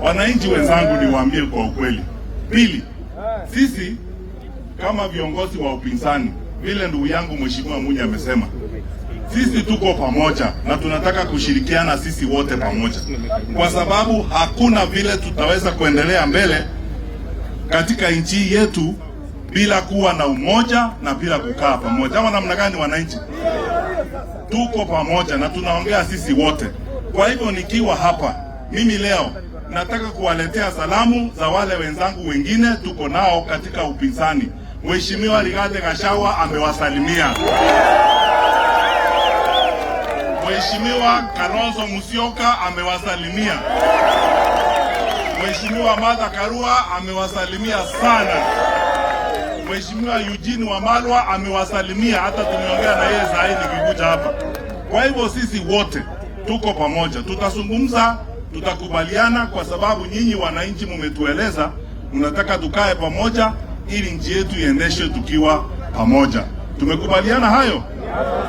Wananchi wenzangu, niwaambie kwa ukweli. Pili, sisi kama viongozi wa upinzani, vile ndugu yangu Mheshimiwa Munya amesema, sisi tuko pamoja na tunataka kushirikiana sisi wote pamoja, kwa sababu hakuna vile tutaweza kuendelea mbele katika nchi yetu bila kuwa na umoja na bila kukaa pamoja. Ama namna gani wananchi? Tuko pamoja na tunaongea sisi wote. Kwa hivyo nikiwa hapa mimi leo nataka kuwaletea salamu za wale wenzangu wengine tuko nao katika upinzani. Mheshimiwa Rigathi Gachagua amewasalimia. Mheshimiwa Kalonzo Musyoka amewasalimia. Mheshimiwa Martha Karua amewasalimia sana. Mheshimiwa Eugene Wamalwa amewasalimia, hata tumeongea na yeye saa hii nikikuja hapa. Kwa hivyo sisi wote tuko pamoja, tutazungumza, tutakubaliana, kwa sababu nyinyi wananchi mmetueleza mnataka tukae pamoja ili nchi yetu iendeshwe tukiwa pamoja. Tumekubaliana hayo.